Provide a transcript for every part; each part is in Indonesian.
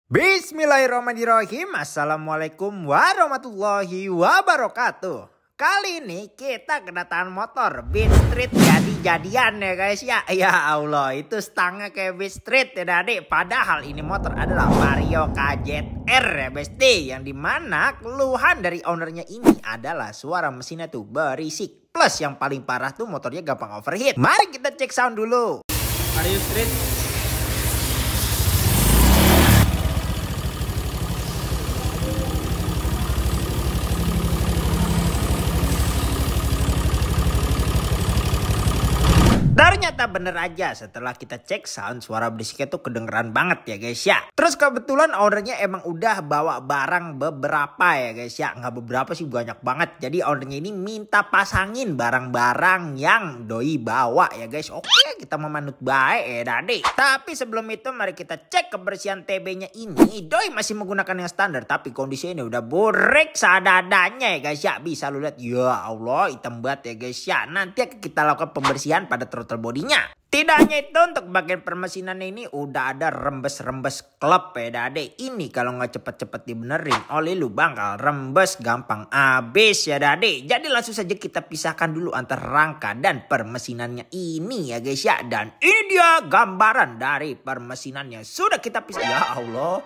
Bismillahirrahmanirrahim. Assalamualaikum warahmatullahi wabarakatuh. Kali ini kita kedatangan motor Beat Street jadi-jadian ya guys ya. Ya Allah, itu stangnya kayak Beat Street ya adik. Padahal ini motor adalah Vario KZR ya besti. Yang dimana keluhan dari ownernya ini adalah suara mesinnya tuh berisik. Plus yang paling parah tuh motornya gampang overheat. Mari kita cek sound dulu. Vario Street. Ternyata bener aja setelah kita cek sound suara berisiknya tuh kedengeran banget ya guys ya. Terus kebetulan ownernya emang udah bawa barang beberapa ya guys ya. Nggak beberapa sih, banyak banget. Jadi ownernya ini minta pasangin barang-barang yang doi bawa ya guys. Oke, kita memanut baik ya tadi. Tapi sebelum itu mari kita cek kebersihan TB-nya ini. Doi masih menggunakan yang standar tapi kondisinya ini udah borek seadanya ya guys ya. Bisa lu lihat, ya Allah hitam banget ya guys ya. Nanti kita lakukan pembersihan pada throttle bodinya. Tidak hanya itu, untuk bagian permesinan ini udah ada rembes-rembes klep ya dade. Ini kalau nggak cepet-cepet dibenerin oli lu bakal rembes gampang abis ya dade. Jadi langsung saja kita pisahkan dulu antara rangka dan permesinannya ini ya guys ya. Dan ini dia gambaran dari permesinannya. Sudah kita pisah. Ya Allah,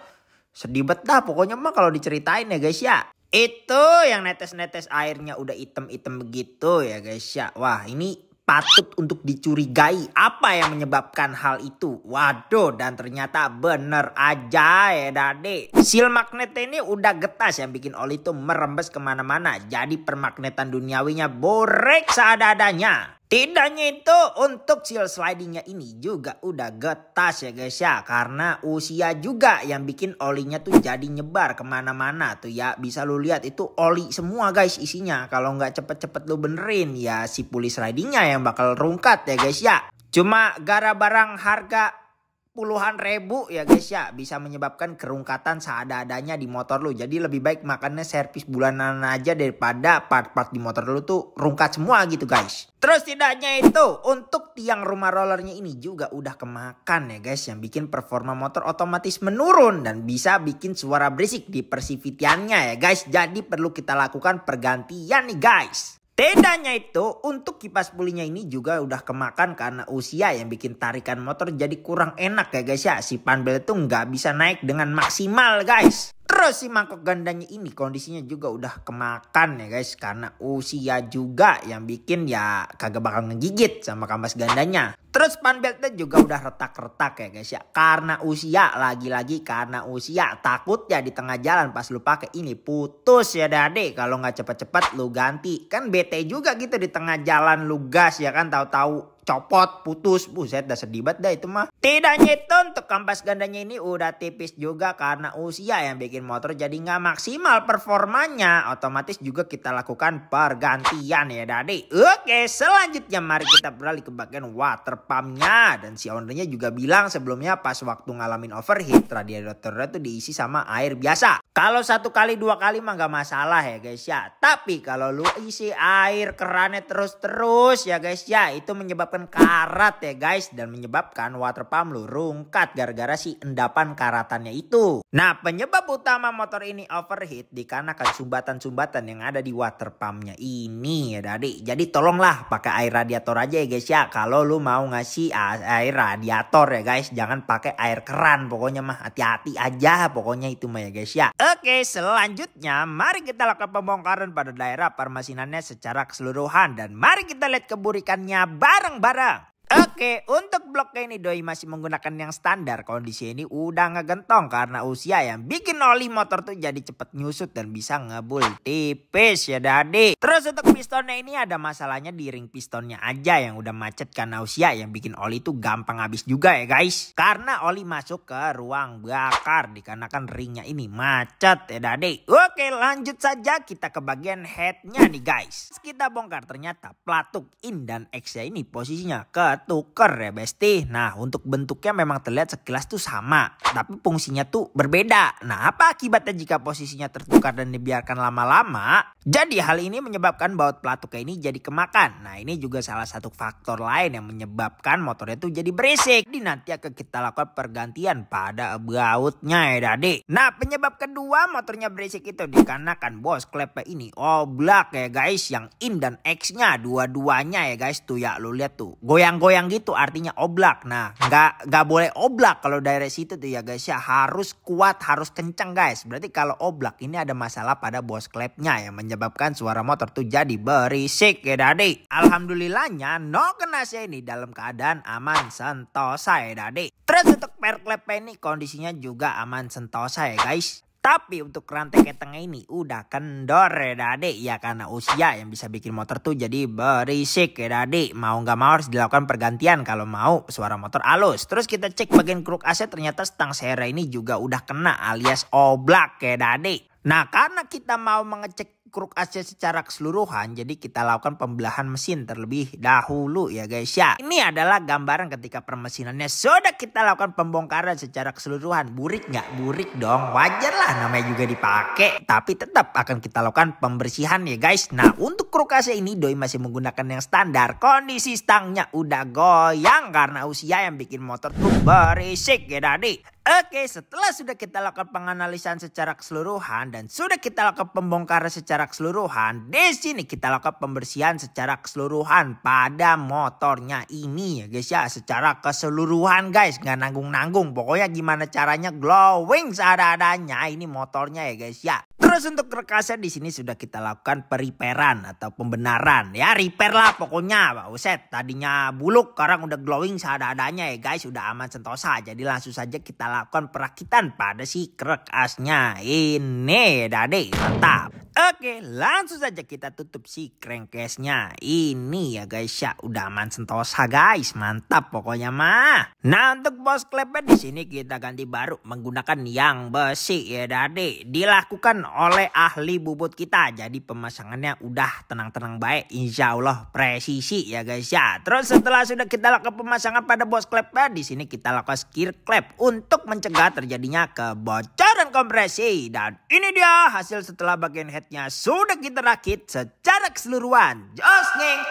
sedih bet dah pokoknya mah kalau diceritain ya guys ya. Itu yang netes-netes airnya udah item-item begitu ya guys ya. Wah, ini patut untuk dicurigai apa yang menyebabkan hal itu. Waduh, dan ternyata bener aja ya dade. Seal magnet ini udah getas yang bikin oli itu merembes kemana-mana. Jadi permagnetan duniawinya borek seadanya. Tidak hanya itu, untuk seal slidingnya ini juga udah getas ya guys ya. Karena usia juga yang bikin olinya tuh jadi nyebar kemana-mana tuh ya. Bisa lu lihat itu oli semua guys isinya. Kalau nggak cepet-cepet lu benerin ya si puli slidingnya yang bakal rungkat ya guys ya. Cuma gara barang harga puluhan ribu ya guys ya bisa menyebabkan kerungkatan seadanya di motor lu. Jadi lebih baik makannya servis bulanan aja daripada part-part di motor lu tuh rungkat semua gitu guys. Terus tidak hanya itu, untuk tiang rumah rollernya ini juga udah kemakan ya guys, yang bikin performa motor otomatis menurun dan bisa bikin suara berisik di persivitiannya ya guys. Jadi perlu kita lakukan pergantian nih guys. Tidak hanya itu, untuk kipas pulinya ini juga udah kemakan karena usia yang bikin tarikan motor jadi kurang enak ya guys ya. Si panbel itu nggak bisa naik dengan maksimal guys. Terus si mangkok gandanya ini kondisinya juga udah kemakan ya guys. Karena usia juga yang bikin ya kagak bakal ngegigit sama kampas gandanya. Terus pan beltnya juga udah retak-retak ya guys ya. Karena usia, lagi-lagi karena usia. Takutnya di tengah jalan pas lu pakai ini putus ya dade. Kalau nggak cepet-cepet lu ganti. Kan bete juga gitu di tengah jalan lu gas ya kan, tahu-tahu copot, putus. Buset, dah sedih banget dah itu mah. Tidak hanya itu, untuk kampas gandanya ini udah tipis juga karena usia yang bikin motor jadi nggak maksimal performanya. Otomatis juga kita lakukan pergantian ya dade. Oke, selanjutnya mari kita beralih ke bagian water pumpnya. Dan si ownernya juga bilang sebelumnya pas waktu ngalamin overheat radiatornya tuh diisi sama air biasa. Kalau 1 kali 2 kali mah nggak masalah ya guys ya. Tapi kalau lu isi air kerannya terus-terus ya guys ya, itu menyebabkan karat ya guys. Dan menyebabkan water pump lu rungkat gara-gara si endapan karatannya itu. Nah, penyebab utama motor ini overheat dikarenakan sumbatan-sumbatan yang ada di water pumpnya ini ya dadi. Jadi tolonglah pakai air radiator aja ya guys ya. Kalau lu mau ngasih air radiator ya guys, jangan pakai air keran. Pokoknya mah hati-hati aja pokoknya itu mah ya guys ya. Oke, selanjutnya mari kita lakukan pembongkaran pada daerah permesinannya secara keseluruhan. Dan mari kita lihat keburikannya bareng-bareng. Oke, untuk bloknya ini doi masih menggunakan yang standar. Kondisi ini udah ngegentong karena usia yang bikin oli motor tuh jadi cepet nyusut dan bisa ngebul tipis ya dadi. Terus untuk pistonnya ini ada masalahnya di ring pistonnya aja yang udah macet karena usia, yang bikin oli tuh gampang habis juga ya guys. Karena oli masuk ke ruang bakar dikarenakan ringnya ini macet ya dadi. Oke, lanjut saja kita ke bagian headnya nih guys. Kita bongkar, ternyata pelatuk in dan X-nya ini posisinya ke kita tuker ya besti. Nah untuk bentuknya memang terlihat sekilas tuh sama, tapi fungsinya tuh berbeda. Nah apa akibatnya jika posisinya tertukar dan dibiarkan lama-lama? Jadi hal ini menyebabkan baut pelatuknya ini jadi kemakan. Nah ini juga salah satu faktor lain yang menyebabkan motornya tuh jadi berisik. Jadi nanti akan kita lakukan pergantian pada bautnya ya Dade. Nah penyebab kedua motornya berisik itu dikarenakan bos klepnya ini oblak ya guys. Yang in dan X nya dua-duanya ya guys. Tuh ya lu lihat tuh goyang-goyang gitu artinya oblak. Nah nggak boleh oblak kalau dari situ tuh ya guys ya. Harus kuat, harus kenceng guys. Berarti kalau oblak ini ada masalah pada bos klepnya yang menyebabkan suara motor tuh jadi berisik ya Dade. Alhamdulillahnya no kena saya ini dalam keadaan aman sentosa ya Dade. Terus untuk per klepnya ini kondisinya juga aman sentosa ya guys. Tapi untuk rantai ketengnya ini udah kendor ya Dade. Ya karena usia yang bisa bikin motor tuh jadi berisik ya Dade. Mau gak mau harus dilakukan pergantian kalau mau suara motor halus. Terus kita cek bagian kruk AC, ternyata stang serra ini juga udah kena alias oblak ya Dade. Nah karena kita mau mengecek kruk AC secara keseluruhan, jadi kita lakukan pembelahan mesin terlebih dahulu ya guys ya. Ini adalah gambaran ketika permesinannya sudah kita lakukan pembongkaran secara keseluruhan. Burik nggak? Burik dong, wajar lah namanya juga dipakai. Tapi tetap akan kita lakukan pembersihan ya guys. Nah untuk kruk AC ini doi masih menggunakan yang standar. Kondisi stangnya udah goyang karena usia yang bikin motor tuh berisik ya Dade. Oke, setelah sudah kita lakukan penganalisan secara keseluruhan dan sudah kita lakukan pembongkaran secara keseluruhan, di sini kita lakukan pembersihan secara keseluruhan pada motornya ini ya guys ya, secara keseluruhan guys, nggak nanggung-nanggung. Pokoknya gimana caranya glowing seadanya ini motornya ya guys ya. Terus untuk rekasnya di sini sudah kita lakukan periperan atau pembenaran ya, repair lah pokoknya. Pak Uset tadinya buluk, sekarang udah glowing seadanya ya guys, udah aman sentosa. Jadi langsung saja kita lakukan perakitan pada si rekasnya ini Dade, mantap. Oke, langsung saja kita tutup si crankcase-nya ini ya guys ya, udah aman sentosa guys, mantap pokoknya mah. Nah untuk bos klepnya di sini kita ganti baru menggunakan yang besi ya Dade, dilakukan oleh ahli bubut kita. Jadi pemasangannya udah tenang-tenang baik, insya Allah presisi ya guys ya. Terus setelah sudah kita lakukan pemasangan pada bos klepnya, di sini kita lakukan skir klep untuk mencegah terjadinya kebocoran kompresi. Dan ini dia hasil setelah bagian headnya sudah kita rakit secara keseluruhan. Jos ngeng,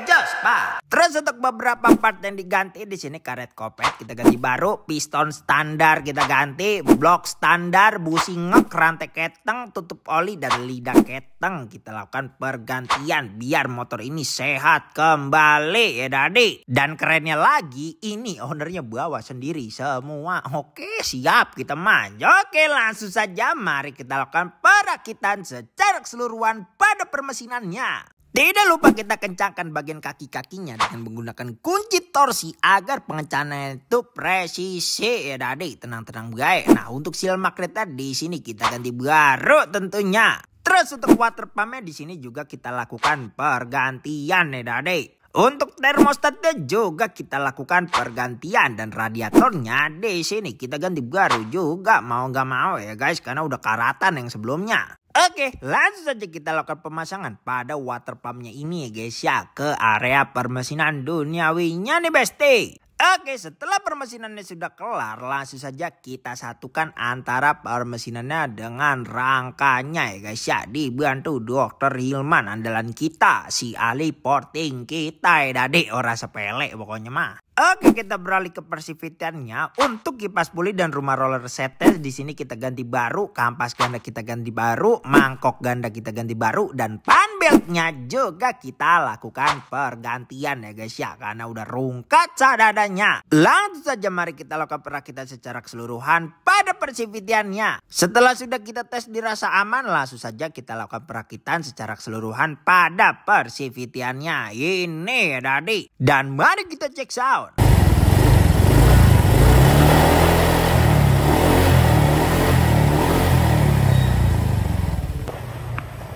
jos pak. Terus untuk beberapa part yang diganti di sini karet kopet kita ganti baru, piston standar kita ganti, blok standar, busi ngek, rantai keteng, tutup oli dan lidah keteng kita lakukan pergantian biar motor ini sehat kembali ya Dade. Dan kerennya lagi ini ownernya bawa sendiri semua. Oke siap kita maju. Oke langsung saja mari kita lakukan perakitan secara keseluruhan pada permesinannya. Tidak lupa kita kencangkan bagian kaki-kakinya dengan menggunakan kunci torsi agar pengencangan itu presisi ya Dade. Tenang-tenang guys. Nah untuk seal magnetnya di sini kita ganti baru tentunya. Terus untuk water pumpnya di sini juga kita lakukan pergantian ya Dade. Untuk termostatnya juga kita lakukan pergantian dan radiatornya di sini kita ganti baru juga mau nggak mau ya guys, karena udah karatan yang sebelumnya. Oke, langsung saja kita lakukan pemasangan pada water pumpnya ini ya guys ya, ke area permesinan duniawinya nih besti. Oke, setelah permesinannya sudah kelar, langsung saja kita satukan antara permesinannya dengan rangkanya ya guys ya. Dibantu Dokter Hilman andalan kita, si ahli porting kita ya Dade, ora sepele pokoknya mah. Oke, kita beralih ke persifitiannya. Untuk kipas puli dan rumah roller setes di sini kita ganti baru, kampas ganda kita ganti baru, mangkok ganda kita ganti baru, dan pan beltnya juga kita lakukan pergantian ya guys ya, karena udah rungkat sadadanya. Langsung saja mari kita lakukan perakitan secara keseluruhan pada persifitiannya. Setelah sudah kita tes dirasa aman, langsung saja kita lakukan perakitan secara keseluruhan pada persifitiannya ini ya Dade. Dan mari kita cek sound.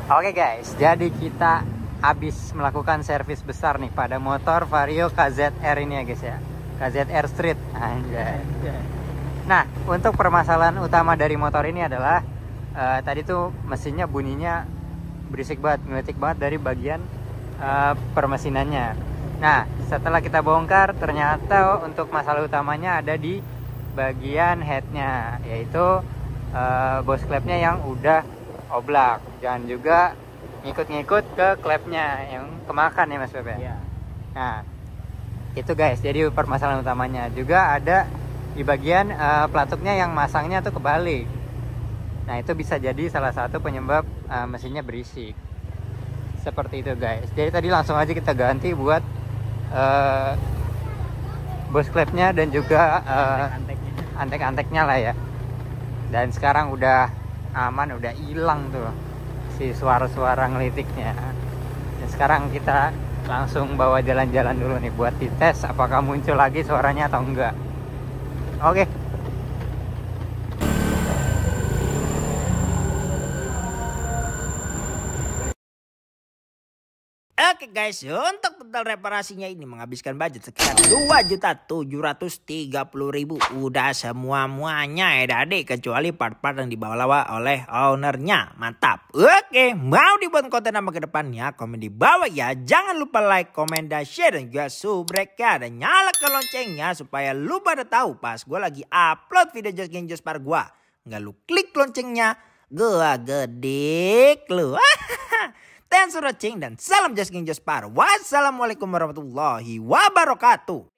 Oke guys, jadi kita habis melakukan servis besar nih pada motor Vario KZR ini ya guys ya, KZR Street anjay. Nah untuk permasalahan utama dari motor ini adalah tadi tuh mesinnya bunyinya berisik banget, ngeletik banget dari bagian permesinannya. Nah, setelah kita bongkar, ternyata untuk masalah utamanya ada di bagian headnya, yaitu bos klepnya yang udah oblak. Jangan juga ngikut-ngikut ke klepnya yang kemakan ya Mas Pepe. Iya. Nah, itu guys, jadi permasalahan utamanya. Juga ada di bagian pelatuknya yang masangnya tuh kebalik. Nah, itu bisa jadi salah satu penyebab mesinnya berisik. Seperti itu guys. Jadi tadi langsung aja kita ganti buat bos klepnya dan juga antek-anteknya lah ya. Dan sekarang udah aman, udah hilang tuh si suara-suara ngelitiknya. Dan sekarang kita langsung bawa jalan-jalan dulu nih buat dites apakah muncul lagi suaranya atau enggak. Oke. Oke guys, untuk total reparasinya ini menghabiskan budget sekitar 2.730.000. Udah semua-muanya ya adik, kecuali part-part yang dibawa oleh ownernya. Mantap. Oke, mau dibuat konten apa ke depannya? Komen di bawah ya. Jangan lupa like, komen, dan share, dan juga subrek ya. Dan nyalakan loncengnya supaya lu pada tahu pas gue lagi upload video Just Gang Jospar gue. Nggak lu klik loncengnya, gua gedik lu. Thanks for watching dan salam Just Gang Jospar. Wassalamualaikum warahmatullahi wabarakatuh.